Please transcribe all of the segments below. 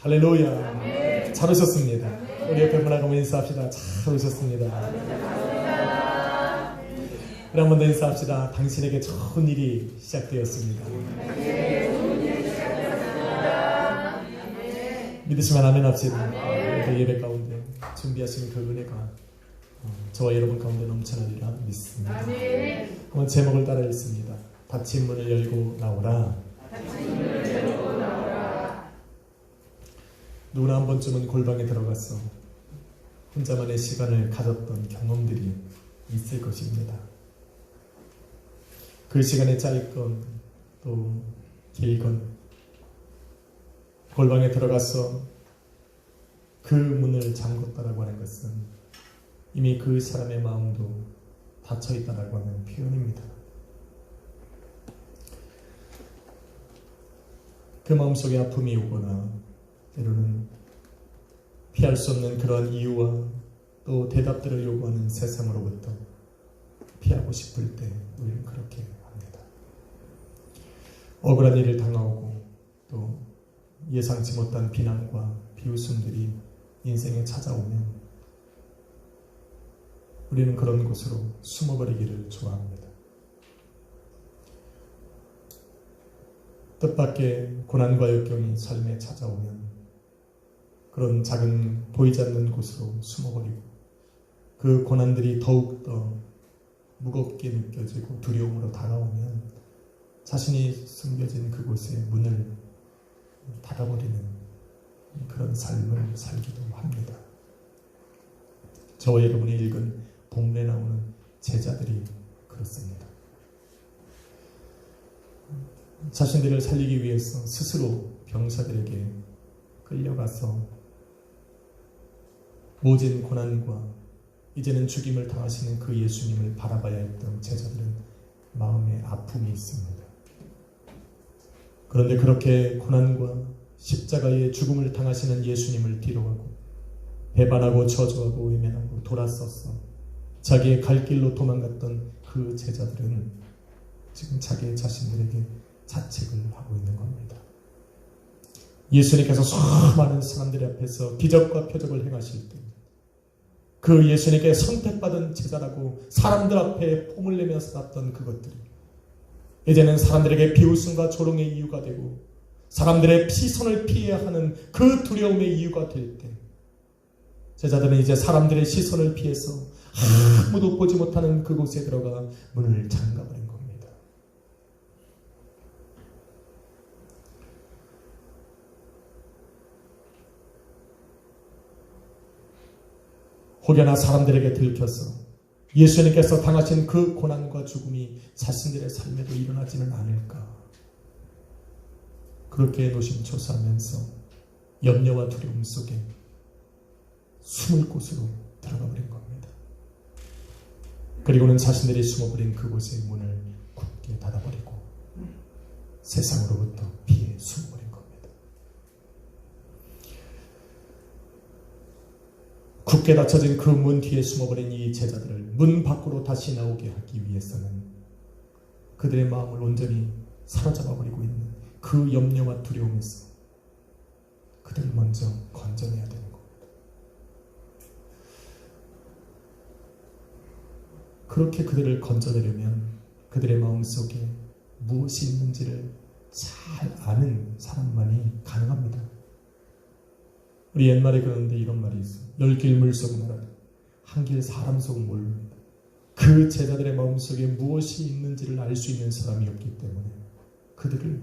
할렐루야. 잘 오셨습니다. 우리 옆에 분하고 인사합시다. 잘 오셨습니다. 우리 한 번 더 인사합시다. 당신에게 좋은 일이 시작되었습니다. 믿으시면 아멘 합시다. 예배 가운데 준비하신 그 은혜가 저와 여러분 가운데 넘쳐나리라 믿습니다. 한번 제목을 따라 읽습니다. 닫힌 문을 열고 나오라. 누구나 한 번쯤은 골방에 들어가서 혼자만의 시간을 가졌던 경험들이 있을 것입니다. 그 시간이 짧건 또 길건 골방에 들어가서 그 문을 잠궜다라고 하는 것은 이미 그 사람의 마음도 닫혀있다라고 하는 표현입니다. 그 마음속에 아픔이 오거나 때로는 피할 수 없는 그러한 이유와 또 대답들을 요구하는 세상으로부터 피하고 싶을 때 우리는 그렇게 합니다. 억울한 일을 당하고 또 예상치 못한 비난과 비웃음들이 인생에 찾아오면 우리는 그런 곳으로 숨어버리기를 좋아합니다. 뜻밖의 고난과 역경이 삶에 찾아오면 그런 작은 보이지 않는 곳으로 숨어버리고 그 고난들이 더욱더 무겁게 느껴지고 두려움으로 다가오면 자신이 숨겨진 그곳에 문을 닫아버리는 그런 삶을 살기도 합니다. 저와 여러분이 읽은 본문에 나오는 제자들이 그렇습니다. 자신들을 살리기 위해서 스스로 병사들에게 끌려가서 모진 고난과 이제는 죽임을 당하시는 그 예수님을 바라봐야 했던 제자들은 마음에 아픔이 있습니다. 그런데 그렇게 고난과 십자가의 죽음을 당하시는 예수님을 뒤로하고 배반하고 저주하고 외면하고 돌아서서 자기의 갈 길로 도망갔던 그 제자들은 지금 자기 자신들에게 자책을 하고 있는 겁니다. 예수님께서 수많은 사람들 앞에서 기적과 표적을 행하실 때 그 예수님께 선택받은 제자라고 사람들 앞에 폼을 내며 살았던 그것들이 이제는 사람들에게 비웃음과 조롱의 이유가 되고 사람들의 시선을 피해야 하는 그 두려움의 이유가 될 때 제자들은 이제 사람들의 시선을 피해서 아무도 보지 못하는 그곳에 들어가 문을 잠가버린 겁니다. 혹여나 사람들에게 들켜서 예수님께서 당하신 그 고난과 죽음이 자신들의 삶에도 일어나지는 않을까 그렇게 노심초사하면서 염려와 두려움 속에 숨을 곳으로 들어가 버린 겁니다. 그리고는 자신들이 숨어버린 그곳의 문을 굳게 닫아버리고 세상으로부터 피해 숨어버린 겁니다. 굳게 닫혀진 그 문 뒤에 숨어버린 이 제자들을 문 밖으로 다시 나오게 하기 위해서는 그들의 마음을 온전히 사로잡아버리고 있는 그 염려와 두려움에서 그들을 먼저 건져내야 되는 겁니다. 그렇게 그들을 건져내려면 그들의 마음속에 무엇이 있는지를 잘 아는 사람만이 가능합니다. 우리 옛말에 그러는데 이런 말이 있어요. 열 길 물속은 알아도 한 길 사람 속은 모릅니다. 그 제자들의 마음속에 무엇이 있는지를 알 수 있는 사람이 없기 때문에 그들을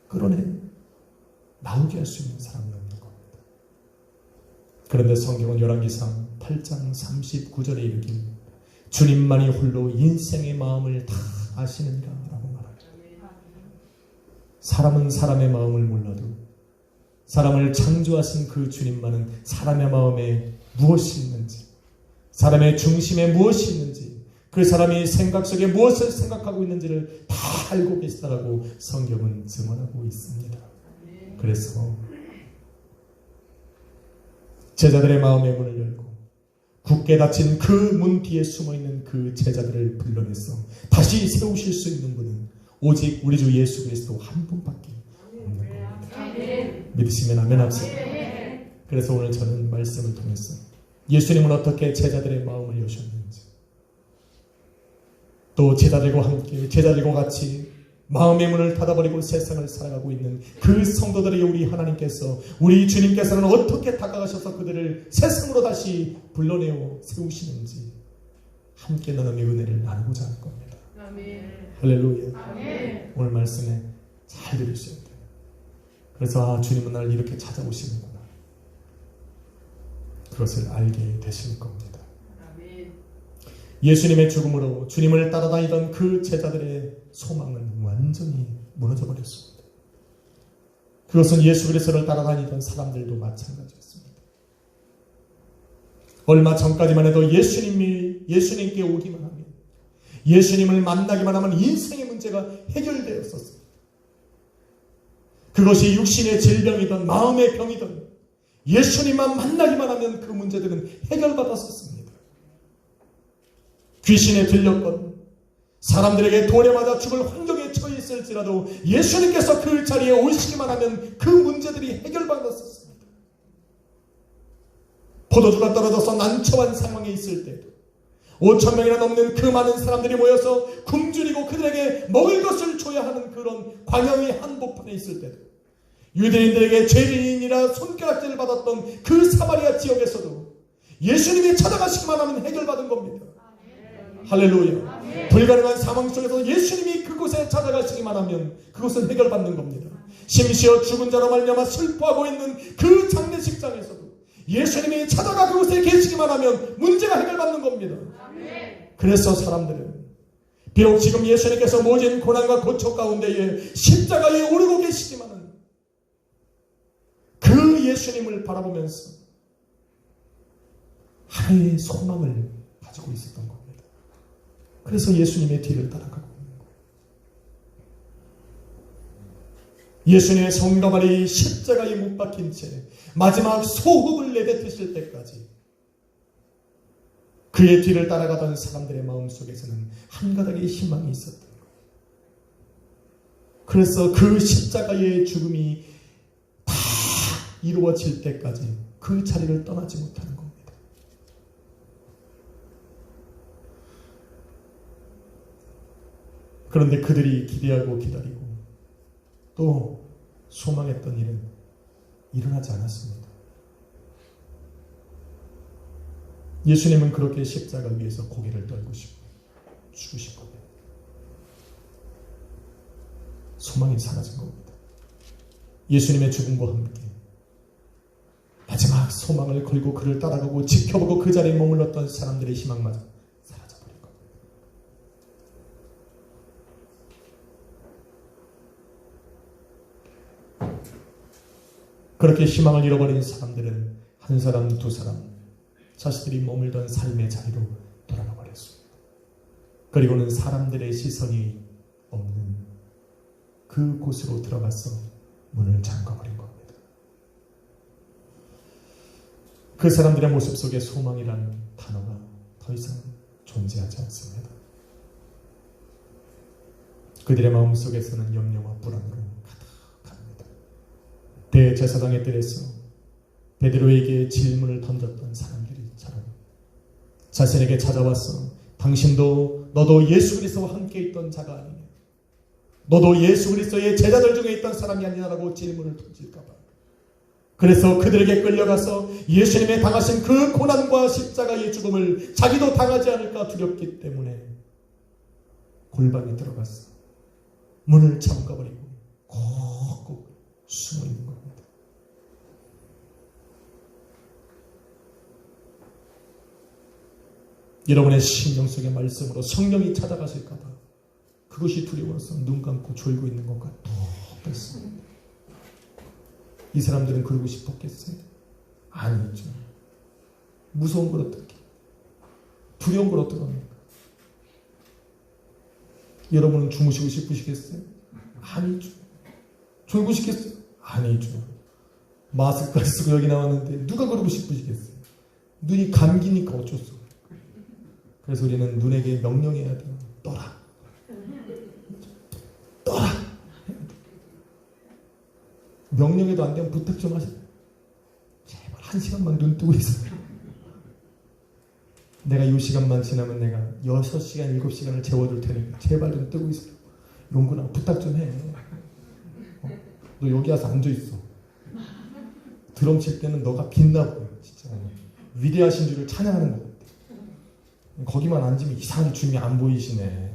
끌어내 나오게 할 수 있는 사람이 없는 겁니다. 그런데 성경은 열왕기상 8장 39절에 이르길 주님만이 홀로 인생의 마음을 다 아시느니라 라고 말합니다. 사람은 사람의 마음을 몰라도 사람을 창조하신 그 주님만은 사람의 마음에 무엇이 있는지 사람의 중심에 무엇이 있는지 그 사람이 생각 속에 무엇을 생각하고 있는지를 다 알고 계시다라고 성경은 증언하고 있습니다. 그래서 제자들의 마음의 문을 열고 굳게 닫힌 그 문 뒤에 숨어있는 그 제자들을 불러내서 다시 세우실 수 있는 분은 오직 우리 주 예수 그리스도 한 분밖에 없는 겁니다. 믿으시면 아멘 합시다. 그래서 오늘 저는 말씀을 통해서 예수님은 어떻게 제자들의 마음을 여셨는지, 또 제자들과 함께 제자들과 같이 마음의 문을 닫아버리고 세상을 살아가고 있는 그 성도들이 우리 하나님께서, 우리 주님께서는 어떻게 다가가셔서 그들을 세상으로 다시 불러내어 세우시는지 함께 나눔의 은혜를 나누고자 할 겁니다. 아멘. 할렐루야. 아멘. 오늘 말씀에 잘 들으셔야 돼요. 그래서 주님은 나를 이렇게 찾아오시는구나, 그것을 알게 되실 겁니다. 아멘. 예수님의 죽음으로 주님을 따라다니던 그 제자들의 소망은 완전히 무너져 버렸습니다. 그것은 예수 그리스도를 따라다니던 사람들도 마찬가지였습니다. 얼마 전까지만 해도 예수님께 오기만 하면, 예수님을 만나기만 하면 인생의 문제가 해결되었었습니다. 그것이 육신의 질병이든 마음의 병이든 예수님만 만나기만 하면 그 문제들은 해결받았었습니다. 귀신에 들렸건 사람들에게 돌에 맞아 죽을 환경에 처해 있을지라도 예수님께서 그 자리에 오시기만 하면 그 문제들이 해결받았었습니다. 포도주가 떨어져서 난처한 상황에 있을 때도 5,000명이나 넘는 그 많은 사람들이 모여서 굶주리고 그들에게 먹을 것을 줘야 하는 그런 광야의 한복판에 있을 때도, 유대인들에게 죄인이라 손가락질을 받았던 그 사마리아 지역에서도 예수님이 찾아가시기만 하면 해결받은 겁니다. 할렐루야. 불가능한 상황 속에서 예수님이 그곳에 찾아가시기만 하면 그곳은 해결받는 겁니다. 심지어 죽은 자로 말미암아 슬퍼하고 있는 그 장례식장에서도 예수님이 찾아가 그곳에 계시기만 하면 문제가 해결받는 겁니다. 그래서 사람들은 비록 지금 예수님께서 모진 고난과 고초 가운데에 십자가에 오르고 계시지만은 그 예수님을 바라보면서 하나의 소망을 가지고 있었던 겁니다. 그래서 예수님의 뒤를 따라가고 있는 거예요. 예수님의 성과 발이 십자가에 못 박힌 채 마지막 소흡을 내뱉으실 때까지 그의 뒤를 따라가던 사람들의 마음속에서는 한 가닥의 희망이 있었던 거예요. 그래서 그 십자가의 죽음이 다 이루어질 때까지 그 자리를 떠나지 못하는 겁니다. 그런데 그들이 기대하고 기다리고 또 소망했던 일은 일어나지 않았습니다. 예수님은 그렇게 십자가 위에서 고개를 떨고 죽으신 겁니다. 소망이 사라진 겁니다. 예수님의 죽음과 함께 마지막 소망을 걸고 그를 따라가고 지켜보고 그 자리에 머물렀던 사람들의 희망마저 사라져버린 겁니다. 그렇게 희망을 잃어버린 사람들은 한 사람, 두 사람, 자신들이 머물던 삶의 자리로 돌아가 버렸습니다. 그리고는 사람들의 시선이 없는 그 곳으로 들어가서 문을 잠가버린 겁니다. 그 사람들의 모습 속에 소망이라는 단어가 더 이상 존재하지 않습니다. 그들의 마음 속에서는 염려와 불안으로 가득합니다. 대제사장의 뜰에서 베드로에게 질문을 던졌던 사람들이처럼 자신에게 찾아와서 당신도 너도 예수 그리스도와 함께 있던 자가 아니냐, 너도 예수 그리스도의 제자들 중에 있던 사람이 아니냐라고 질문을 던질까 봐, 그래서 그들에게 끌려가서 예수님의 당하신 그 고난과 십자가의 죽음을 자기도 당하지 않을까 두렵기 때문에 골방에 들어가서 문을 잠가버리고 콕콕 숨어 있는 겁니다. 여러분의 심령 속의 말씀으로 성령이 찾아가실까 봐 그것이 두려워서 눈 감고 졸고 있는 것과 똑같습니다. 이 사람들은 그러고 싶었겠어요? 아니죠. 무서운 걸 어떻게, 두려운 걸 어떻게 합니까? 여러분은 주무시고 싶으시겠어요? 아니죠. 졸고 싶겠어요? 아니죠. 마스크를 쓰고 여기 나왔는데 누가 그러고 싶으시겠어요? 눈이 감기니까 어쩔 수 없어요. 그래서 우리는 눈에게 명령해야 돼요. 떠라. 떠라. 명령해도 안 되면 부탁 좀 하세요. 제발 1시간만 눈 뜨고 있어요. 내가 이 시간만 지나면 내가 6시간, 7시간을 재워줄 테니까 제발 좀 뜨고 있어. 용구나 부탁 좀 해. 너 여기 와서 앉아있어. 드럼 칠 때는 너가 빛나 보여. 진짜 위대하신 줄을 찬양하는 것 같아. 거기만 앉으면 이상하게 주님이 안 보이시네.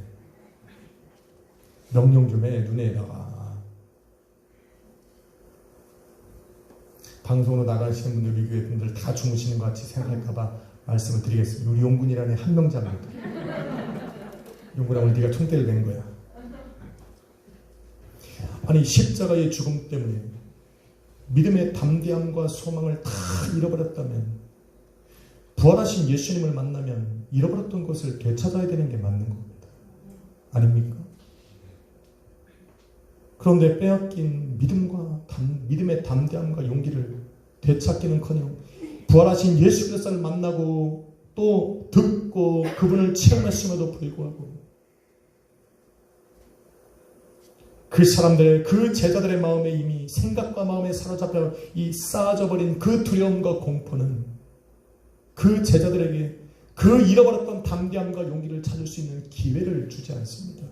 명령 좀 해. 눈에다가. 방송으로 나가시는 분들, 우리 교회 분들 다 주무시는 것 같이 생각할까봐 말씀을 드리겠습니다. 우리 용군이라는 한 명자입니다. 용군아, 오늘 네가 총대를 낸 거야. 아니, 십자가의 죽음 때문에 믿음의 담대함과 소망을 다 잃어버렸다면, 부활하신 예수님을 만나면 잃어버렸던 것을 되찾아야 되는 게 맞는 겁니다. 아닙니까? 그런데 빼앗긴 믿음의 담대함과 용기를 되찾기는커녕 부활하신 예수 그리스도를 만나고 또 듣고 그분을 체험했음에도 불구하고 그 사람들, 그 제자들의 마음에 이미 생각과 마음에 사로잡혀 쌓아져 버린 그 두려움과 공포는 그 제자들에게 그 잃어버렸던 담대함과 용기를 찾을 수 있는 기회를 주지 않습니다.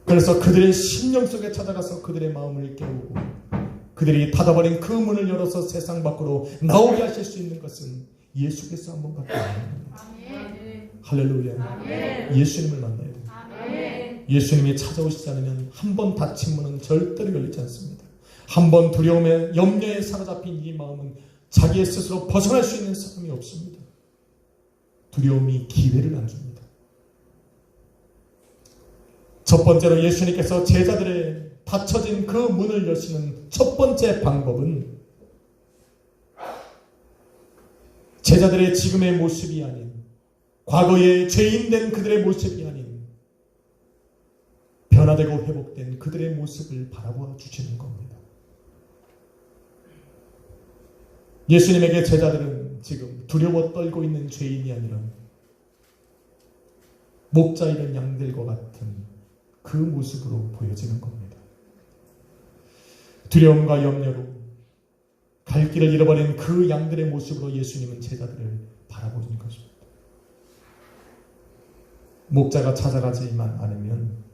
그래서 그들의 심령 속에 찾아가서 그들의 마음을 깨우고 그들이 닫아버린 그 문을 열어서 세상 밖으로 나오게 하실 수 있는 것은 예수께서 한 번밖에 없습니다. 할렐루야. 예수님을 만나야 됩니다. 예수님이 찾아오시지 않으면 한 번 닫힌 문은 절대로 열리지 않습니다. 한 번 두려움에 염려에 사로잡힌 이 마음은 자기의 스스로 벗어날 수 있는 사람이 없습니다. 두려움이 기회를 안 줍니다. 첫 번째로 예수님께서 제자들의 닫혀진 그 문을 여시는 첫 번째 방법은 제자들의 지금의 모습이 아닌, 과거의 죄인된 그들의 모습이 아닌 변화되고 회복된 그들의 모습을 바라보아 주시는 겁니다. 예수님에게 제자들은 지금 두려워 떨고 있는 죄인이 아니라 목자 잃은 양들과 같은 그 모습으로 보여지는 겁니다. 두려움과 염려로 갈 길을 잃어버린 그 양들의 모습으로 예수님은 제자들을 바라보는 것입니다. 목자가 찾아가지만 않으면,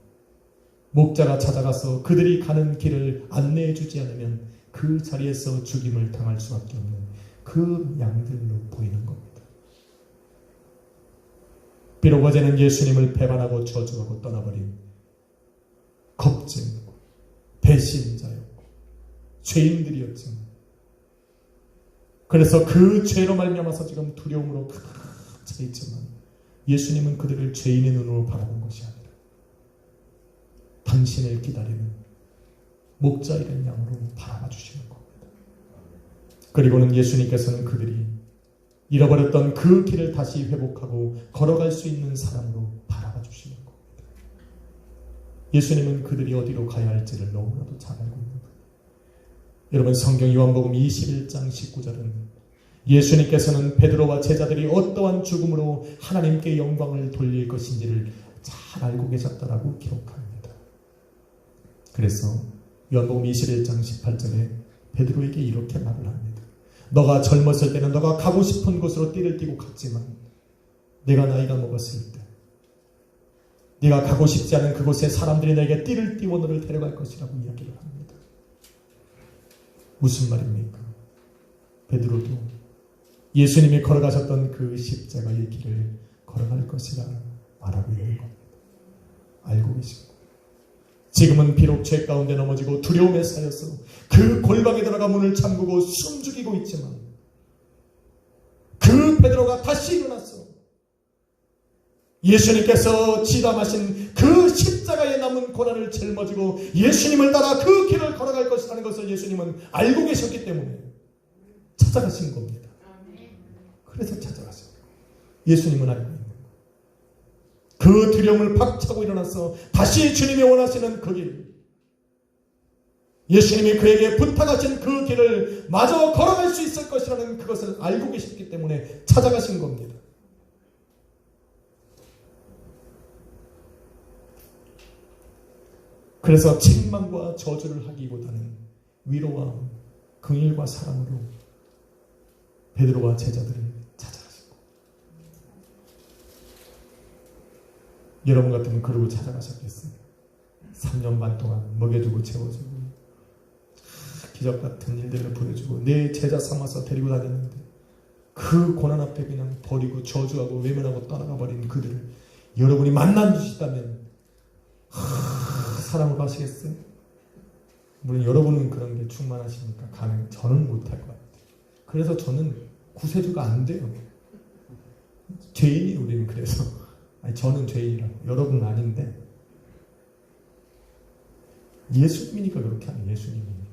목자가 찾아가서 그들이 가는 길을 안내해 주지 않으면 그 자리에서 죽임을 당할 수밖에 없는 그 양들로 보이는 겁니다. 비록 어제는 예수님을 배반하고 저주하고 떠나버린 겁쟁이고 배신자였고 죄인들이었지만, 그래서 그 죄로 말미암아서 지금 두려움으로 가득 차 있지만 예수님은 그들을 죄인의 눈으로 바라본 것이 아니라 당신을 기다리는 목자 잃은 양으로 바라봐 주시는 겁니다. 그리고는 예수님께서는 그들이 잃어버렸던 그 길을 다시 회복하고 걸어갈 수 있는 사람으로 바라봐 주시는 겁니다. 예수님은 그들이 어디로 가야 할지를 너무나도 잘 알고 있는 겁니다. 여러분, 성경 요한복음 21장 19절은 예수님께서는 베드로와 제자들이 어떠한 죽음으로 하나님께 영광을 돌릴 것인지를 잘 알고 계셨다라고 기록합니다. 그래서 요한복음 21장 18절에 베드로에게 이렇게 말을 합니다. 너가 젊었을 때는 너가 가고 싶은 곳으로 띠를 띠고 갔지만 내가 나이가 먹었을 때 네가 가고 싶지 않은 그곳에 사람들이 너에게 띠를 띠워 너를 데려갈 것이라고 이야기를 합니다. 무슨 말입니까? 베드로도 예수님이 걸어가셨던 그 십자가의 길을 걸어갈 것이라 말하고 있는 겁니다. 알고 계시고, 지금은 비록 죄 가운데 넘어지고 두려움에 쌓여서 그 골방에 들어가 문을 잠그고 숨죽이고 있지만 그 베드로가 다시 일어났어. 예수님께서 지담하신 그 십자가에 남은 고난을 짊어지고 예수님을 따라 그 길을 걸어갈 것이라는 것을 예수님은 알고 계셨기 때문에 찾아가신 겁니다. 그래서 찾아가신 거예요. 예수님은 알고 있는 거예요. 그 두려움을 박차고 일어나서 다시 주님이 원하시는 그 길, 예수님이 그에게 부탁하신 그 길을 마저 걸어갈 수 있을 것이라는 그것을 알고 계셨기 때문에 찾아가신 겁니다. 그래서 책망과 저주를 하기보다는 위로와 긍휼과 사랑으로 베드로와 제자들을 찾아가시고, 여러분 같으면 그러고 찾아가셨겠어요? 3년 반 동안 먹여주고 채워주고 기적 같은 일들을 보여주고 내 제자 삼아서 데리고 다녔는데 그 고난 앞에 그냥 버리고 저주하고 외면하고 떠나가 버린 그들을 여러분이 만나주시다면 사랑을 하시겠어요? 물론 여러분은 그런 게 충만하시니까 저는 못할 것 같아요. 그래서 저는 구세주가 안 돼요. 죄인이 우리는. 그래서 저는 죄인이라고. 여러분은 아닌데 예수님이니까 그렇게 하는, 예수님이니까.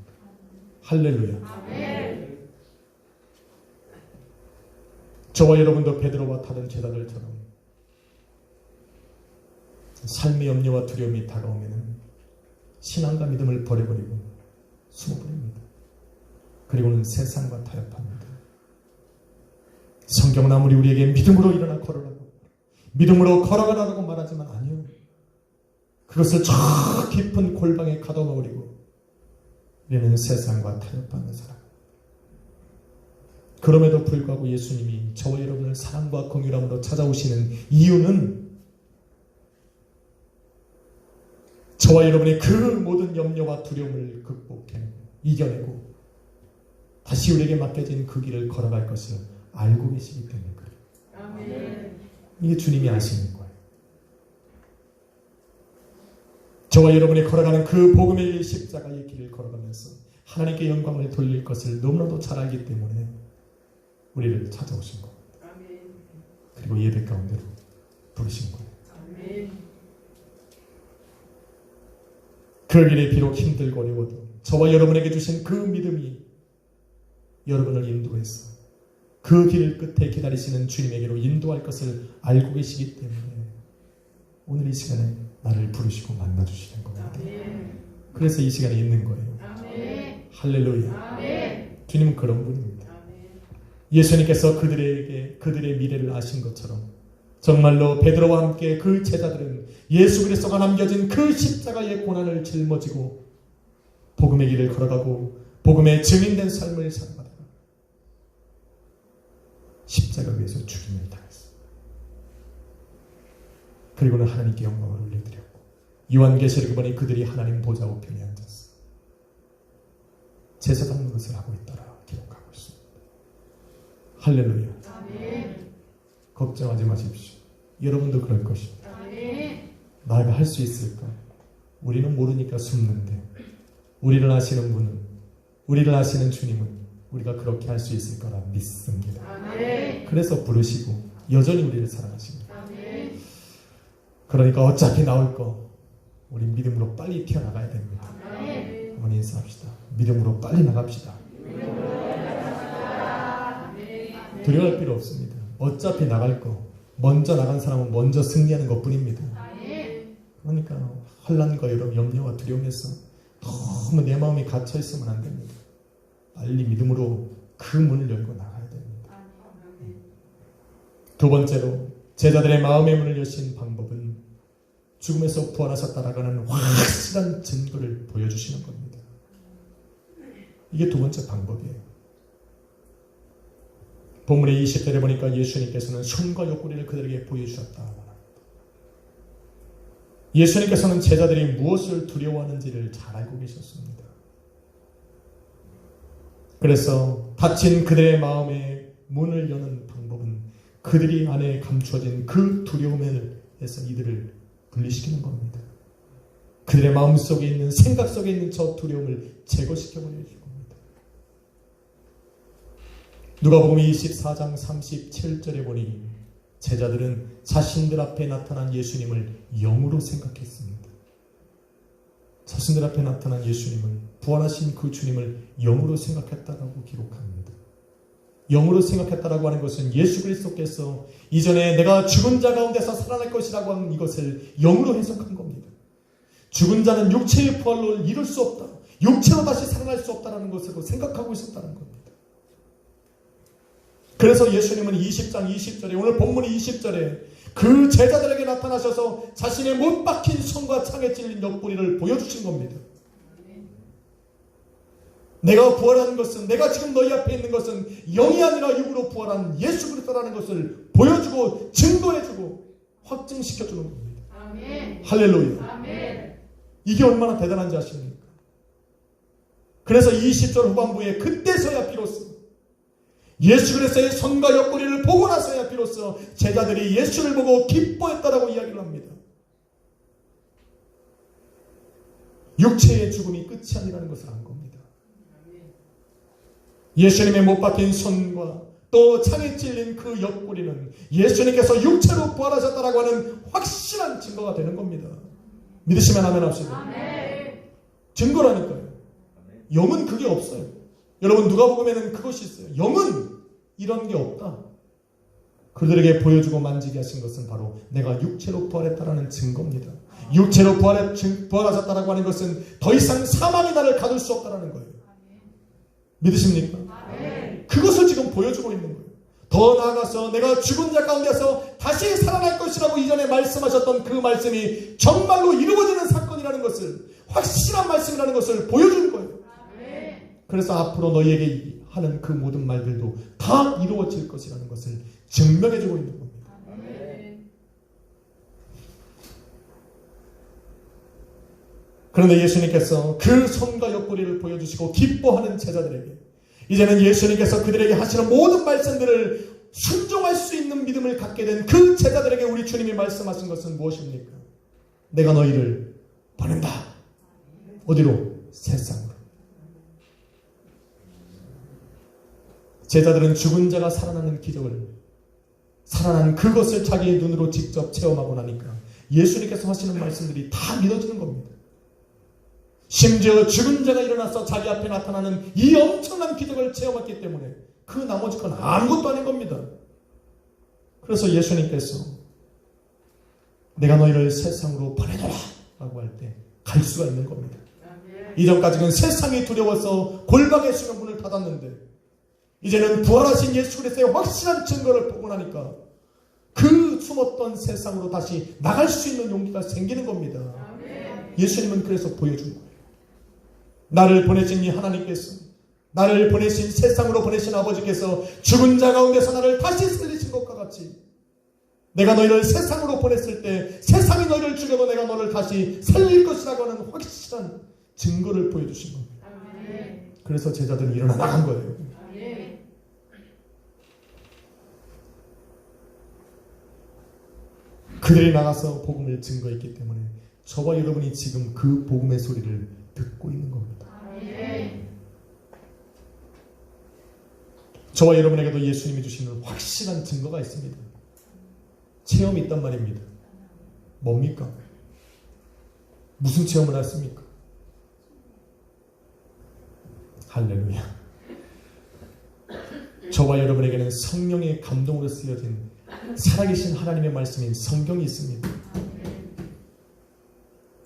할렐루야. 아멘. 저와 여러분도 베드로와 다른 제자들처럼 삶의 염려와 두려움이 다가오면 신앙과 믿음을 버려버리고 숨어버립니다. 그리고는 세상과 타협합니다. 성경은 아무리 우리에게 믿음으로 일어나 걸어라고, 믿음으로 걸어가라고 말하지만 아니요. 그것을 저 깊은 골방에 가둬버리고 우리는 세상과 타협하는 사람. 그럼에도 불구하고 예수님이 저와 여러분을 사랑과 긍휼함으로 찾아오시는 이유는 저와 여러분의 그 모든 염려와 두려움을 극복해 이겨내고 다시 우리에게 맡겨진 그 길을 걸어갈 것을 알고 계시기 때문에 그래요. 아멘. 이게 주님이 아시는 거예요. 저와 여러분이 걸어가는 그 복음의 십자가의 길을 걸어가면서 하나님께 영광을 돌릴 것을 너무나도 잘 알기 때문에 우리를 찾아오신 겁니다. 아멘. 그리고 예배 가운데로 부르신 거예요. 아멘. 그 길이 비록 힘들고 어려워도 저와 여러분에게 주신 그 믿음이 여러분을 인도해서 그 길 끝에 기다리시는 주님에게로 인도할 것을 알고 계시기 때문에 오늘 이 시간에 나를 부르시고 만나주시는 겁니다. 아멘. 그래서 이 시간에 있는 거예요. 아멘. 할렐루야. 아멘. 주님은 그런 분입니다. 아멘. 예수님께서 그들의 미래를 아신 것처럼 정말로 베드로와 함께 그 제자들은 예수 그리스도가 남겨진 그 십자가의 고난을 짊어지고 복음의 길을 걸어가고 복음의 증인된 삶을 살아가다가 십자가 위에서 죽임을 당했습니다. 그리고는 하나님께 영광을 올려드렸고 요한계시록에 보니 그들이 하나님 보좌 우편에 앉아서 제사장 노릇을 하고 있더라 기록하고 있습니다. 할렐루야. 아멘. 걱정하지 마십시오. 여러분도 그럴 것입니다. 아멘. 나가 할 수 있을까? 우리는 모르니까 숨는데 우리를 아시는 분은, 우리를 아시는 주님은 우리가 그렇게 할 수 있을 거라 믿습니다. 아멘. 그래서 부르시고 여전히 우리를 사랑하십니다. 아멘. 그러니까 어차피 나올 거 우리 믿음으로 빨리 튀어나가야 됩니다. 아멘. 한번 인사합시다. 믿음으로 빨리 나갑시다. 두려워할 필요 없습니다. 어차피 나갈 거 먼저 나간 사람은 먼저 승리하는 것뿐입니다. 그러니까 혼란과 여러 염려와 두려움에서 너무 내 마음이 갇혀 있으면 안 됩니다. 빨리 믿음으로 그 문을 열고 나가야 됩니다. 두 번째로 제자들의 마음의 문을 여신 방법은 죽음에서 부활하셨다라는 확실한 증거를 보여주시는 겁니다. 이게 두 번째 방법이에요. 본문의 20절에 보니까 예수님께서는 손과 옆구리를 그들에게 보여주셨다. 예수님께서는 제자들이 무엇을 두려워하는지를 잘 알고 계셨습니다. 그래서 닫힌 그들의 마음의 문을 여는 방법은 그들이 안에 감추어진 그 두려움에서 이들을 분리시키는 겁니다. 그들의 마음속에 있는, 생각 속에 있는 저 두려움을 제거시켜버리는 겁니다. 누가복음 24장 37절에 보니 제자들은 자신들 앞에 나타난 예수님을 영으로 생각했습니다. 자신들 앞에 나타난 예수님을, 부활하신 그 주님을 영으로 생각했다라고 기록합니다. 영으로 생각했다라고 하는 것은 예수 그리스도께서 이전에 내가 죽은 자 가운데서 살아날 것이라고 하는 이것을 영으로 해석한 겁니다. 죽은 자는 육체의 부활로 이룰 수 없다, 육체로 다시 살아날 수 없다는 것으로 생각하고 있었다는 겁니다. 그래서 예수님은 20장 20절에, 오늘 본문 20절에 그 제자들에게 나타나셔서 자신의 못 박힌 손과 창에 찔린 옆구리를 보여주신 겁니다. 내가 부활한 것은, 내가 지금 너희 앞에 있는 것은 영이 아니라 육으로 부활한 예수 그리스도라는 것을 보여주고 증거해주고 확증시켜주는 겁니다. 아멘. 할렐루야. 아멘. 이게 얼마나 대단한지 아십니까? 그래서 20절 후반부에 그때서야 비로소 예수 그리스도의 손과 옆구리를 보고 나서야 비로소 제자들이 예수를 보고 기뻐했다라고 이야기를 합니다. 육체의 죽음이 끝이 아니라는 것을 안 겁니다. 예수님의 못 박힌 손과 또 창에 찔린 그 옆구리는 예수님께서 육체로 부활하셨다라고 하는 확실한 증거가 되는 겁니다. 믿으시면 아멘 합시다. 아멘. 증거라니까요. 영은 그게 없어요. 여러분 누가복음에는 그것이 있어요. 영은 이런 게 없다. 그들에게 보여주고 만지게 하신 것은 바로 내가 육체로 부활했다라는 증거입니다. 육체로 부활하셨다라고 하는 것은 더 이상 사망이 나를 가둘 수 없다라는 거예요. 믿으십니까? 아멘. 그것을 지금 보여주고 있는 거예요. 더 나아가서 내가 죽은 자 가운데서 다시 살아날 것이라고 이전에 말씀하셨던 그 말씀이 정말로 이루어지는 사건이라는 것을, 확실한 말씀이라는 것을 보여주는 거예요. 그래서 앞으로 너희에게 하는 그 모든 말들도 다 이루어질 것이라는 것을 증명해주고 있는 겁니다. 그런데 예수님께서 그 손과 옆구리를 보여주시고 기뻐하는 제자들에게 이제는 예수님께서 그들에게 하시는 모든 말씀들을 순종할 수 있는 믿음을 갖게 된 그 제자들에게 우리 주님이 말씀하신 것은 무엇입니까? 내가 너희를 보낸다. 어디로? 세상으로. 제자들은 죽은 자가 살아나는 기적을, 살아난 그것을 자기의 눈으로 직접 체험하고 나니까 예수님께서 하시는 말씀들이 다 믿어지는 겁니다. 심지어 죽은 자가 일어나서 자기 앞에 나타나는 이 엄청난 기적을 체험했기 때문에 그 나머지 건 아무것도 아닌 겁니다. 그래서 예수님께서 내가 너희를 세상으로 보내노라 라고 할 때 갈 수가 있는 겁니다. 이전까지는 세상이 두려워서 골방의 수면 문을 닫았는데 이제는 부활하신 예수 그리스도의 확실한 증거를 보고 나니까 그 숨었던 세상으로 다시 나갈 수 있는 용기가 생기는 겁니다. 예수님은 그래서 보여준 거예요. 나를 보내신 이 하나님께서, 나를 보내신 세상으로 보내신 아버지께서 죽은 자 가운데서 나를 다시 살리신 것과 같이 내가 너희를 세상으로 보냈을 때 세상이 너희를 죽여도 내가 너를 다시 살릴 것이라고 하는 확실한 증거를 보여주신 겁니다. 그래서 제자들이 일어나 나간 거예요. 그들이 나가서 복음을 증거했기 때문에 저와 여러분이 지금 그 복음의 소리를 듣고 있는 겁니다. 저와 여러분에게도 예수님이 주시는 확실한 증거가 있습니다. 체험이 있단 말입니다. 뭡니까? 무슨 체험을 했습니까? 할렐루야. 저와 여러분에게는 성령의 감동으로 쓰여진 살아계신 하나님의 말씀인 성경이 있습니다.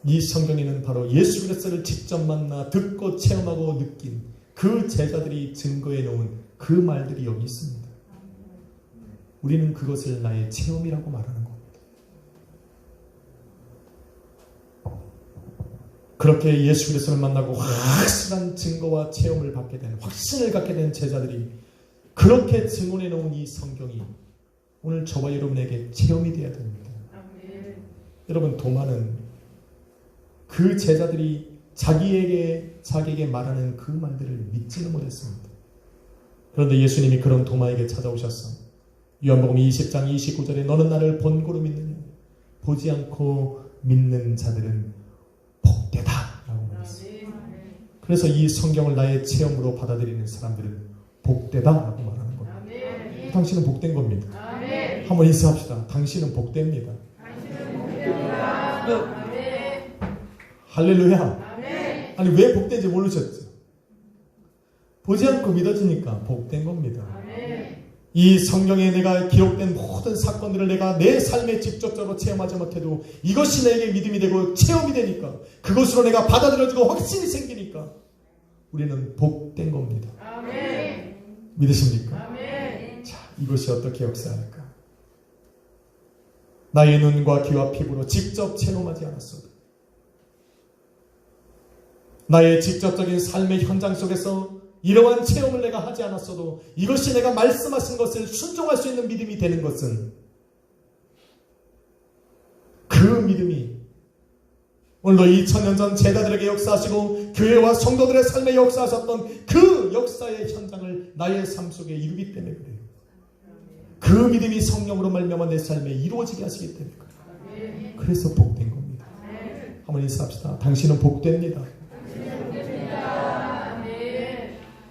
이 성경에는 바로 예수 그리스도를 직접 만나 듣고 체험하고 느낀 그 제자들이 증거해 놓은 그 말들이 여기 있습니다. 우리는 그것을 나의 체험이라고 말하는 겁니다. 그렇게 예수 그리스도를 만나고 확실한 증거와 체험을 받게 된, 확신을 갖게 된 제자들이 그렇게 증언해 놓은 이 성경이 오늘 저와 여러분에게 체험이 되어야 됩니다. 여러분, 도마는 그 제자들이 자기에게 말하는 그 말들을 믿지는 못했습니다. 그런데 예수님이 그런 도마에게 찾아오셨어. 요한복음 20장 29절에 너는 나를 본고로 믿느냐? 보지 않고 믿는 자들은 복되다 라고 말했습니다. 그래서 이 성경을 나의 체험으로 받아들이는 사람들은 복되다 라고 말하는 겁니다. 당신은 복된 겁니다. 한번 인사합시다. 당신은 복됩니다. 할렐루야. 아니, 왜 복된지 모르셨죠? 보지 않고 믿어지니까 복된 겁니다. 이 성경에 내가 기록된 모든 사건들을 내가 내 삶에 직접적으로 체험하지 못해도 이것이 내게 믿음이 되고 체험이 되니까, 그것으로 내가 받아들여지고 확신이 생기니까 우리는 복된 겁니다. 믿으십니까? 자, 이것이 어떻게 역사할까? 나의 눈과 귀와 피부로 직접 체험하지 않았어도 나의 직접적인 삶의 현장 속에서 이러한 체험을 내가 하지 않았어도 이것이 내가 말씀하신 것을 순종할 수 있는 믿음이 되는 것은 그 믿음이 오늘도 2000년 전 제자들에게 역사하시고 교회와 성도들의 삶에 역사하셨던 그 역사의 현장을 나의 삶 속에 이루기 때문에 그래요. 그 믿음이 성령으로 말미암아 내 삶에 이루어지게 하시기 때문에 그래요. 그래서 복된 겁니다. 한번 인사합시다. 당신은 복됩니다.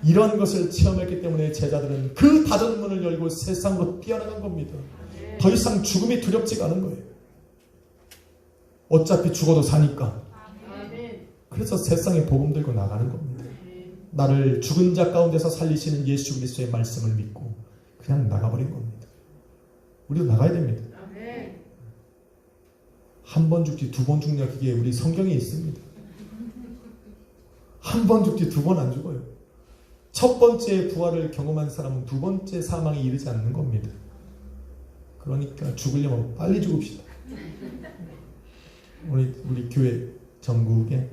이런 것을 체험했기 때문에 제자들은 그 닫은 문을 열고 세상으로 뛰어나간 겁니다. 더 이상 죽음이 두렵지가 않은 거예요. 어차피 죽어도 사니까. 그래서 세상에 복음 들고 나가는 겁니다. 나를 죽은 자 가운데서 살리시는 예수 그리스도의 말씀을 믿고 그냥 나가버린 겁니다. 우리도 나가야 됩니다. 한 번 죽지 두 번 죽냐, 그게 우리 성경에 있습니다. 한 번 죽지 두 번 안 죽어요. 첫 번째 부활을 경험한 사람은 두 번째 사망에 이르지 않는 겁니다. 그러니까 죽으려면 빨리 죽읍시다. 우리 교회 전국에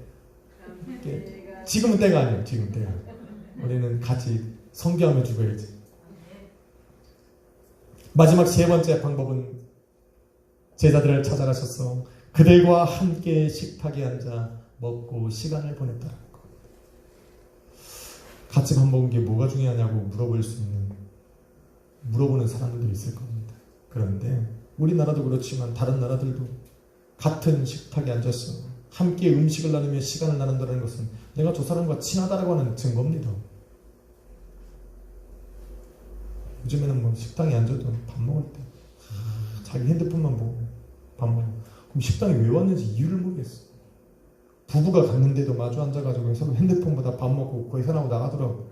지금은 때가 아니에요. 지금 때가. 우리는 같이 성교하며 죽어야지. 마지막 세 번째 방법은 제자들을 찾아가셔서 그들과 함께 식탁에 앉아 먹고 시간을 보냈다는 것. 같이 밥 먹은 게 뭐가 중요하냐고 물어보는 사람들도 있을 겁니다. 그런데 우리나라도 그렇지만 다른 나라들도 같은 식탁에 앉아서 함께 음식을 나누며 시간을 나눈다는 것은 내가 저 사람과 친하다라고 하는 증거입니다. 요즘에는 뭐 식당에 앉아도 밥 먹을 때 자기 핸드폰만 보고 밥 먹어. 그럼 식당에 왜 왔는지 이유를 모르겠어. 부부가 갔는데도 마주 앉아가지고 서로 핸드폰보다 밥 먹고 거의 사람하고 나가더라고.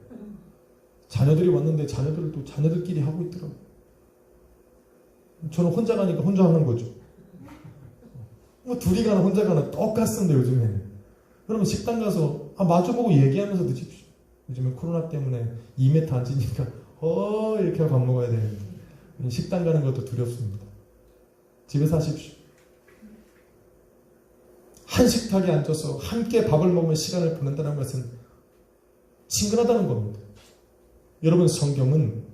자녀들이 왔는데 자녀들도 자녀들끼리 하고 있더라고. 저는 혼자 가니까 혼자 하는 거죠. 뭐 둘이 가나 혼자 가나 똑같습니다. 요즘에는. 그러면 식당 가서 마주보고 얘기하면서 드십시오. 요즘에 코로나 때문에 2m 앉으니까 이렇게 밥 먹어야 되는데 식당 가는 것도 두렵습니다. 집에서 하십시오. 한 식탁에 앉아서 함께 밥을 먹으며 시간을 보낸다는 것은 친근하다는 겁니다. 여러분, 성경은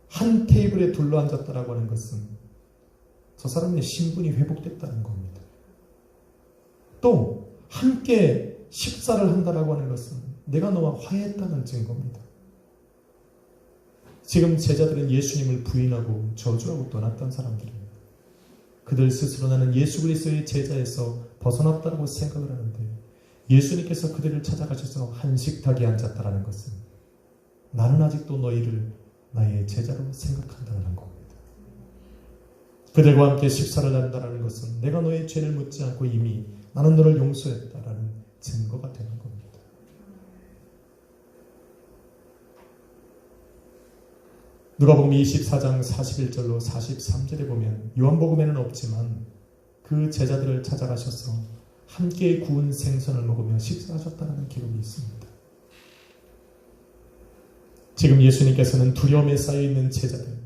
한 테이블에 둘러앉았다라고 하는 것은 저 사람의 신분이 회복됐다는 겁니다. 또 함께 식사를 한다라고 하는 것은 내가 너와 화해했다는 증거입니다. 지금 제자들은 예수님을 부인하고 저주하고 떠났던 사람들입니다. 그들 스스로 나는 예수 그리스도의 제자에서 벗어났다고 생각을 하는데 예수님께서 그들을 찾아가셔서 한 식탁에 앉았다라는 것은 나는 아직도 너희를 나의 제자로 생각한다는 겁니다. 그들과 함께 식사를 한다는 것은 내가 너의 죄를 묻지 않고 이미 나는 너를 용서했다라는 증거가 되는 겁니다. 누가복음 24장 41절로 43절에 보면 요한복음에는 없지만 그 제자들을 찾아가셔서 함께 구운 생선을 먹으며 식사하셨다는 기록이 있습니다. 지금 예수님께서는 두려움에 쌓여있는 제자들,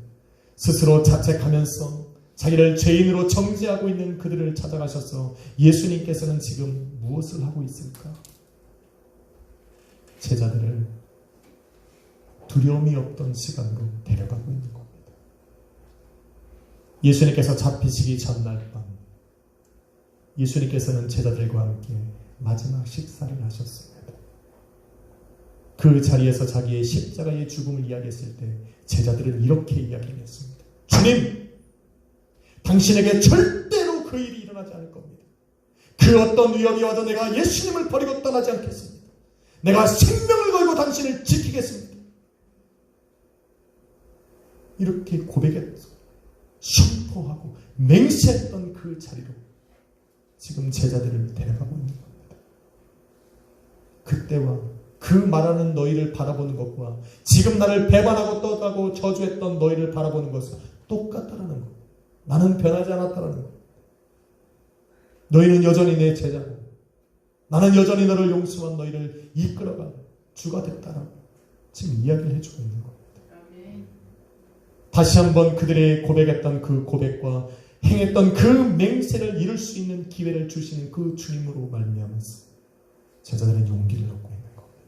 스스로 자책하면서 자기를 죄인으로 정죄하고 있는 그들을 찾아가셔서 예수님께서는 지금 무엇을 하고 있을까? 제자들을 두려움이 없던 시간으로 데려가고 있는 겁니다. 예수님께서 잡히시기 전날 밤 예수님께서는 제자들과 함께 마지막 식사를 하셨습니다. 그 자리에서 자기의 십자가의 죽음을 이야기했을 때 제자들은 이렇게 이야기를 했습니다. 주님, 당신에게 절대로 그 일이 일어나지 않을 겁니다. 그 어떤 위험이 와도 내가 예수님을 버리고 떠나지 않겠습니다. 내가 생명을 걸고 당신을 지키겠습니다. 이렇게 고백했어. 선포하고 맹세했던 그 자리로 지금 제자들을 데려가고 있는 겁니다. 그때와 그 말하는 너희를 바라보는 것과 지금 나를 배반하고 떠나고 저주했던 너희를 바라보는 것은 똑같다라는 것. 나는 변하지 않았다라는 것. 너희는 여전히 내 제자고 나는 여전히 너를 용서한 너희를 이끌어가 주가 됐다라고 지금 이야기를 해주고 있는 겁니다. 다시 한번 그들의 고백했던 그 고백과 행했던 그 맹세를 이룰 수 있는 기회를 주시는 그 주님으로 말미암아서 제자들은 용기를 얻고 있는 겁니다.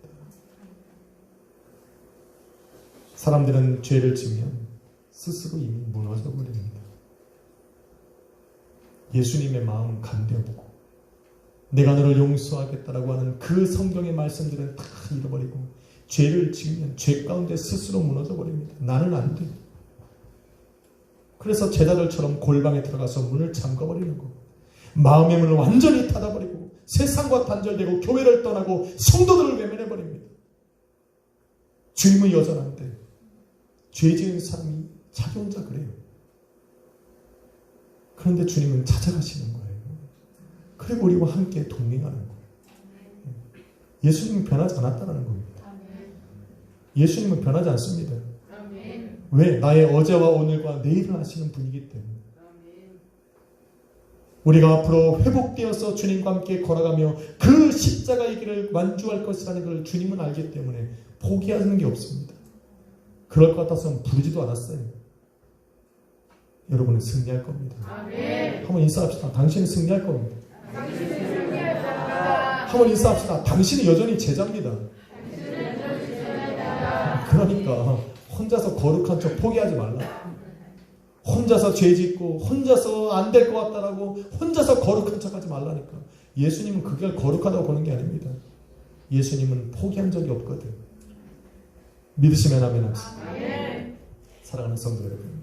사람들은 죄를 지으면 스스로 이미 무너져 버립니다. 예수님의 마음은 간대어보고 내가 너를 용서하겠다라고 하는 그 성경의 말씀들은 다 잃어버리고 죄를 지으면 죄 가운데 스스로 무너져 버립니다. 나는 안 돼. 그래서 제자들처럼 골방에 들어가서 문을 잠가버리는 거. 마음의 문을 완전히 닫아버리고 세상과 단절되고 교회를 떠나고 성도들을 외면해버립니다. 주님은 여전한데 죄 지은 사람이 자기 혼자 그래요. 그런데 주님은 찾아가시는 거예요. 그리고 우리와 함께 동행하는 거예요. 예수님은 변하지 않았다는 겁니다. 예수님은 변하지 않습니다. 왜? 나의 어제와 오늘과 내일을 아시는 분이기 때문에. 우리가 앞으로 회복되어서 주님과 함께 걸어가며 그 십자가의 길을 완주할 것이라는 걸 주님은 알기 때문에 포기하는 게 없습니다. 그럴 것 같아서는 부르지도 않았어요. 여러분은 승리할 겁니다. 한번 인사합시다. 당신은 승리할 겁니다. 한번 인사합시다. 당신은 여전히 제자입니다. 그러니까 혼자서 거룩한 척 포기하지 말라. 혼자서 죄 짓고 혼자서 안 될 것 같다라고 혼자서 거룩한 척 하지 말라니까. 예수님은 그게 거룩하다고 보는 게 아닙니다. 예수님은 포기한 적이 없거든. 믿으시면 아멘 합시다. 사랑하는 성도 여러분,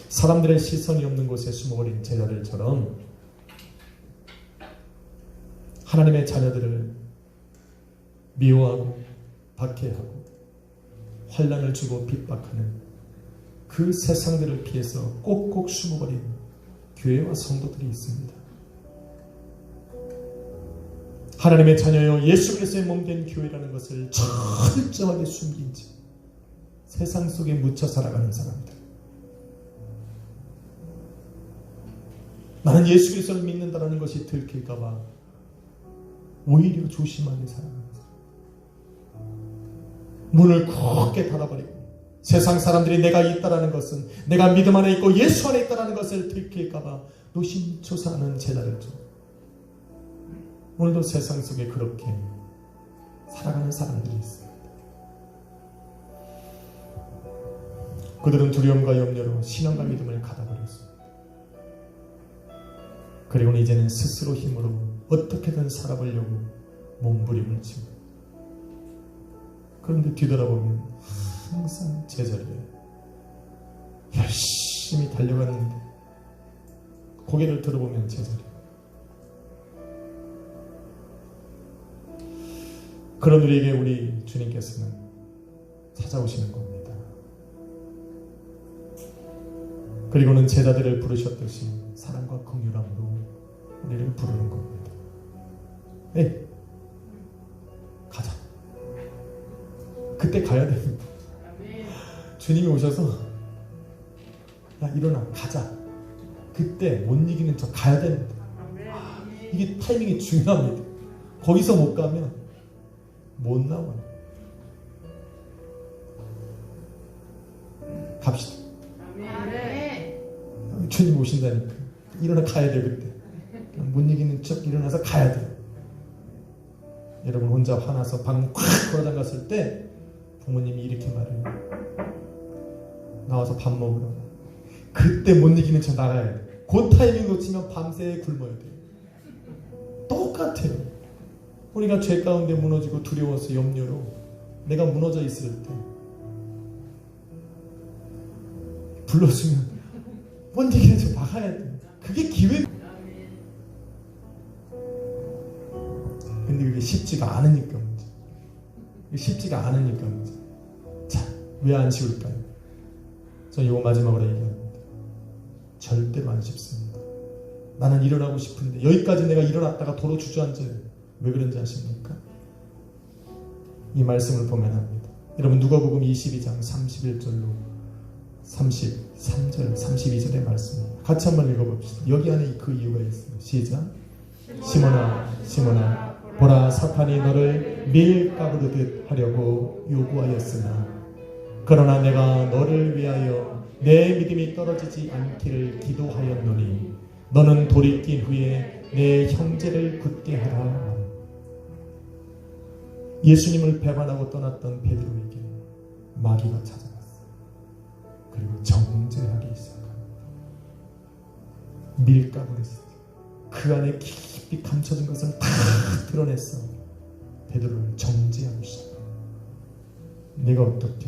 사람들의 시선이 없는 곳에 숨어버린 제자들처럼 하나님의 자녀들을 미워하고 박해하고 환난을 주고 핍박하는 그 세상들을 피해서 꼭꼭 숨어버린 교회와 성도들이 있습니다. 하나님의 자녀여 예수 그리스도의 몸된 교회라는 것을 철저하게 숨긴 채 세상 속에 묻혀 살아가는 사람들. 나는 예수 그리스도를 믿는다는 것이 들킬까봐 오히려 조심하게 살아가는 사람. 문을 굳게 닫아버리고 세상 사람들이 내가 있다라는 것은, 내가 믿음 안에 있고 예수 안에 있다라는 것을 들킬까봐 노심초사하는 제자들죠. 오늘도 세상 속에 그렇게 살아가는 사람들이 있습니다. 그들은 두려움과 염려로 신앙과 믿음을 가다버렸습니다. 그리고는 이제는 스스로 힘으로 어떻게든 살아보려고 몸부림을 치고, 그런데 뒤돌아보면 항상 제자리에 열심히 달려갔는데 고개를 들어보면 제자리. 그런 우리에게 우리 주님께서는 찾아오시는 겁니다. 그리고는 제자들을 부르셨듯이 사랑과 긍휼함으로 우리를 부르는 겁니다. 에이, 가자. 그때 가야 됩니다. 주님이 오셔서 야 일어나 가자. 그때 못 이기는 척 가야 됩니다. 이게 타이밍이 중요합니다. 거기서 못 가면 못 나와요. 갑시다. 주님 오신다니까 일어나 가야 돼. 그때 못 이기는 척 일어나서 가야 돼. 여러분 혼자 화나서 방 콱 걸어잠갔을 때 부모님이 이렇게 말해요. 나와서 밥 먹으러. 그때 못 이기는 척 나가야 돼. 그 타이밍 놓치면 밤새 굶어야 돼. 똑같아요. 우리가 죄 가운데 무너지고 두려워서 염려로 내가 무너져 있을 때 불러주면 못 이기는 척 나가야 돼. 그게 기회. 근데 그게 쉽지가 않으니까 문제. 쉽지가 않으니까 문제. 자, 왜 안 쉬울까요? 저는 이거 마지막으로 얘기합니다. 절대로 안 쉽습니다. 나는 일어나고 싶은데 여기까지 내가 일어났다가 도로 주저앉아요. 왜 그런지 아십니까? 이 말씀을 보면 합니다. 여러분 누가복음 22장 31절로 33절 32절의 말씀입니다. 같이 한번 읽어봅시다. 여기 안에 그 이유가 있어요. 시작. 시몬아 시몬아 보라 사탄이 너를 밀가부르듯 하려고 요구하였으나 그러나 내가 너를 위하여 내 믿음이 떨어지지 않기를 기도하였노니 너는 돌이킨 후에 내 형제를 굳게 하라. 예수님을 배반하고 떠났던 베드로에게 마귀가 찾아갔어. 그리고 정죄하기 시작합니다. 밀가루를 그 안에 깊이 감춰진 것을 다 드러냈어. 베드로를 정죄하기 시작합니다. 내가 어떻게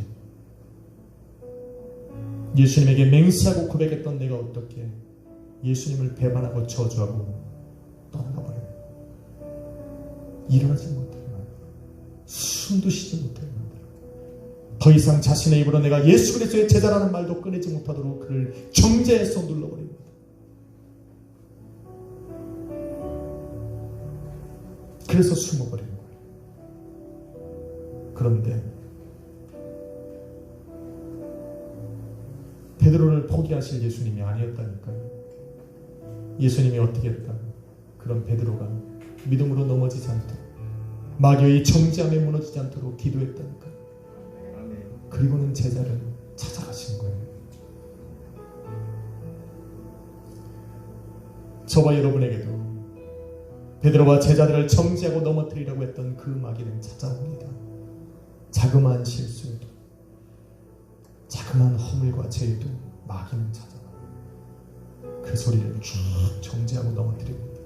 예수님에게 맹세하고 고백했던 내가 어떻게 예수님을 배반하고 저주하고 떠나가 버려요. 일어나지 못해요. 숨도 쉬지 못해요. 더 이상 자신의 입으로 내가 예수 그리스도의 제자라는 말도 꺼내지 못하도록 그를 정죄해서 눌러버립니다. 그래서 숨어버리는 거예요. 그런데 베드로를 포기하실 예수님이 아니었다니까요. 예수님이 어떻게 했다? 그런 베드로가 믿음으로 넘어지지 않도록, 마귀의 정죄함에 무너지지 않도록 기도했다니까요. 그리고는 제자를 찾아가신 거예요. 저와 여러분에게도 베드로와 제자들을 정죄하고 넘어뜨리려고 했던 그 마귀는 찾아옵니다. 자그마한 실수에도, 자그마한 허물과 죄에도 마귀는 찾아와요. 그 소리를 쭉 정죄하고 넘어뜨립니다.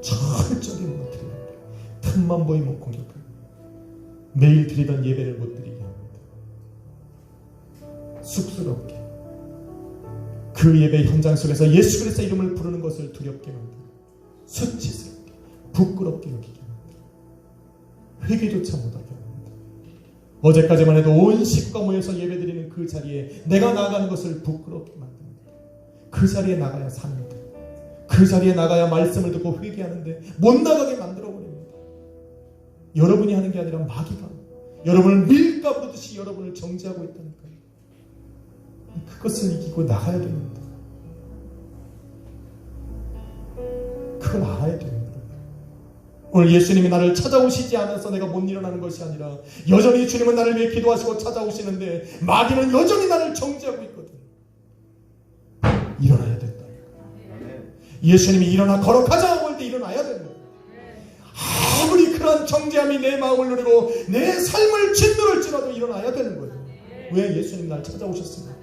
철저히 넘어뜨립니다. 틈만 보이면 공격합니다. 매일 드리던 예배를 못 드리게 합니다. 쑥스럽게 그 예배 현장 속에서 예수 그리스도의 이름을 부르는 것을 두렵게 만듭니다. 수치스럽게 부끄럽게 여기게 합니다. 회개조차 못하게 합니다. 어제까지만 해도 온 식구가 모여서 예배드리는 그 자리에 내가 나아가는 것을 부끄럽게 만듭니다. 그 자리에 나가야 삽니다. 그 자리에 나가야 말씀을 듣고 회개하는데 못 나가게 만들어버립니다. 여러분이 하는 게 아니라 마귀가 여러분을 밀가부르듯이 여러분을 정죄하고 있다니까요. 그것을 이기고 나가야 됩니다. 그걸 알아야 됩니다. 오늘 예수님이 나를 찾아오시지 않아서 내가 못 일어나는 것이 아니라 여전히 주님은 나를 위해 기도하시고 찾아오시는데 마귀는 여전히 나를 정죄하고 있거든. 일어나야 된다. 예수님이 일어나 걸어가자고 할 때 일어나야 됩니다. 아무리 그런 정죄함이 내 마음을 누리고 내 삶을 짓누를지라도 일어나야 되는 거예요. 왜? 예수님 날 찾아오셨습니다.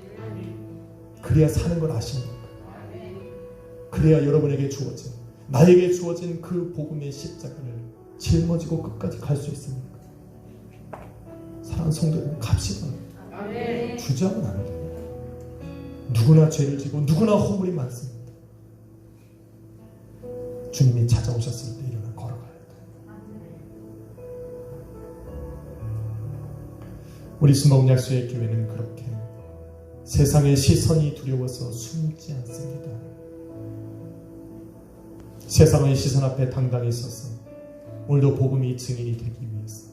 그래야 사는 걸 아십니까? 그래야 여러분에게 주어진, 나에게 주어진 그 복음의 십자가를 짊어지고 끝까지 갈 수 있습니까? 사랑하는 성도들, 갑시다. 주저하면 안 돼요. 누구나 죄를 지고 누구나 허물이 많습니다. 주님이 찾아오셨을 때 일어나 걸어가야 돼요. 우리 순복음약수의 교회는 그렇게 세상의 시선이 두려워서 숨지 않습니다. 세상의 시선 앞에 당당히 서서 오늘도 복음이 증인이 되기 위해서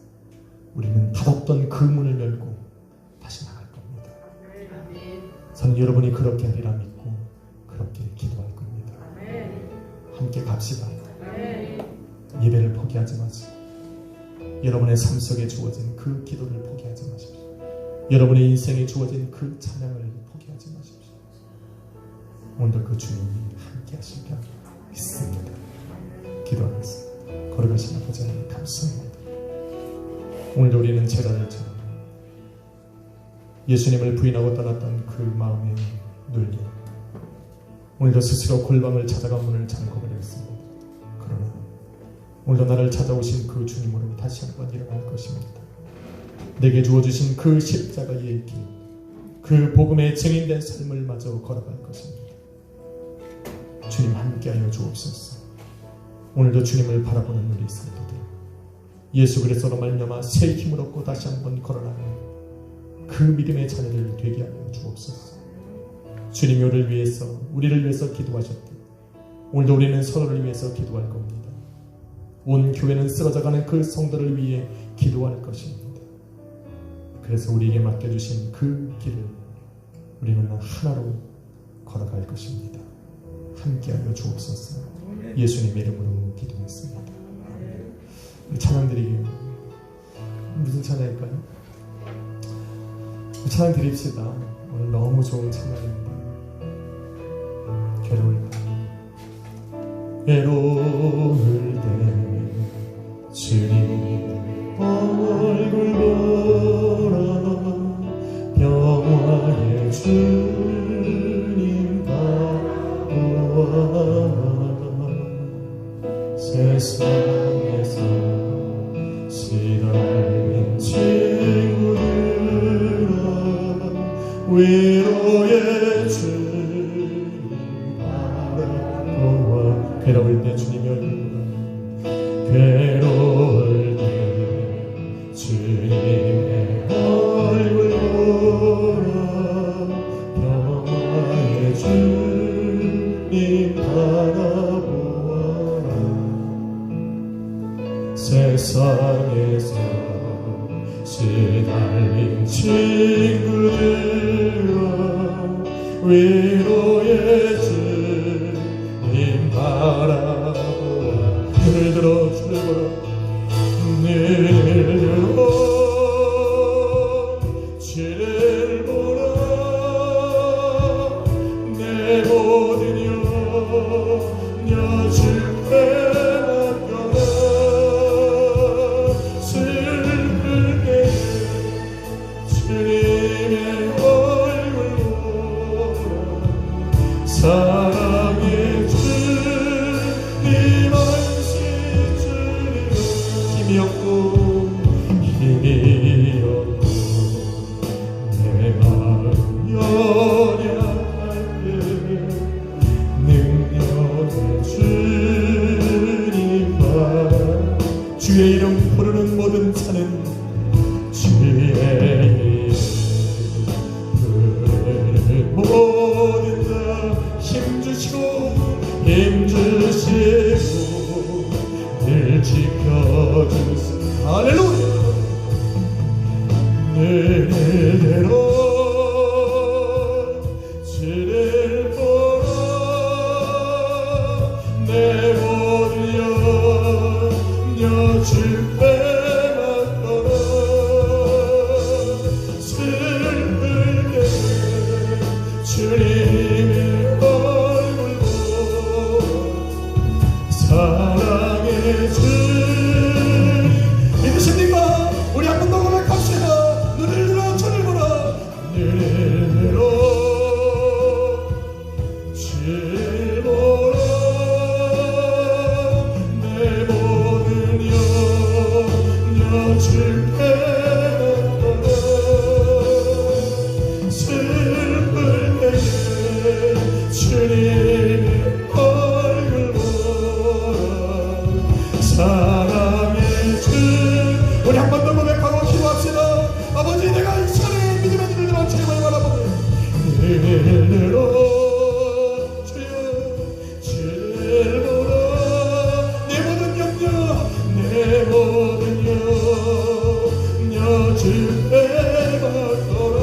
우리는 닫았던 그 문을 열고 다시 나갈 겁니다. 저는 여러분이 그렇게 하리라 믿고 그렇게 기도할 겁니다. 함께 갑시다. 예배를 포기하지 마시고 여러분의 삶 속에 주어진 그 기도를 포기하지 마십시오. 여러분의 인생에 주어진 그 찬양을 포기하지 마십시오. 오늘도 그 주님이 함께 하실까 믿습니다. 기도하겠습니다. 걸어가신 아버지 하나님 감사합니다. 오늘도 우리는 제자들처럼 예수님을 부인하고 떠났던 그 마음에 눌려 오늘도 스스로 골방을 찾아가 문을 잠궈 버렸습니다. 그러나 오늘도 나를 찾아오신 그 주님으로 다시 한번 일어날 것입니다. 내게 주어주신 그 십자가의 길, 그 복음의 증인된 삶을 마저 걸어갈 것입니다. 주님 함께하여 주옵소서. 오늘도 주님을 바라보는 우리 성도들, 예수 그리스도로 말미암아 새 힘을 얻고 다시 한번 걸어나는 그 믿음의 자녀들 되게 하여 주옵소서. 주님이 우리를 위해서 기도하셨듯 오늘도 우리는 서로를 위해서 기도할 겁니다. 온 교회는 쓰러져가는 그 성도를 위해 기도할 것입니다. 그래서 우리에게 맡겨주신 그 길을 우리는 하나로 걸어갈 것입니다. 함께하여 주옵소서. 예수님의 이름으로 기도했습니다. 찬양 드리게요. 무슨 찬양일까요? 찬양 드립시다. 오늘 너무 좋은 찬양입니다. 괴로울 때 외로울 때 주님 얼굴 보라 평화의 주님 바라보아 세상에서 시달린 친구들아 위로의 주님 바라보아 괴로울 때 주님의 얼굴 괴로울 때 주님의 얼굴 보라 평화의 주님 바라보아라 세상에서 시달린 친구들아 위로의 주님 바라보아 눈을 들어 주를 보라 눈을 들어 주를 보라 내 모든 염려 주께 맡겨라 슬플 때에 주님의 얼굴 보라 사랑의 주님 안시 주님 힘이 없고 내 마음 연약할 때 능력의 주님 바라 주의 이름 부르는 모든 산은 주의 이름 부르는 모든 자 힘주시고 늘 지켜주시고 할렐루야 내게로 주를 보라 내 모든 염려 주께 맡겨라 슬플 때에 주님의 얼굴 보라 사랑의 주 믿으십니까? 우리 한 번 더 고백합시다. 눈을 들어 주를 보라 눈을 들어 주를 보라 내 모든 염려 주께 맡겨라 슬플 때에 주님의 얼굴 보라 사랑의 주 우리 한 번 더 고백하고 기도합시다. 아버지 내가 이 시간에 믿음의 눈을 들어 주님을 바라보며 눈을 들어 주여 주를 보라 내 모든 염려 내 모든 염려 주께 맡겨라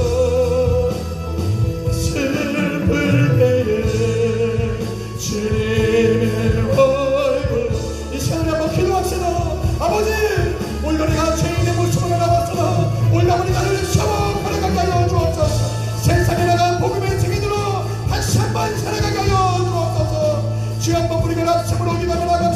슬플 때에 주님의 얼굴 이 시간에 한번 기도합시다. 아버지 오늘 우리가 죄인의 모습으로 나왔으나 오늘 아버지가 우리를 세워 걸어가게 하여 주옵소서. 세상에 나간 복음의 증인으로 다시 한번 살아가게 하여 주옵소서. 주 한번 우리가 납심으로 기도하며 나가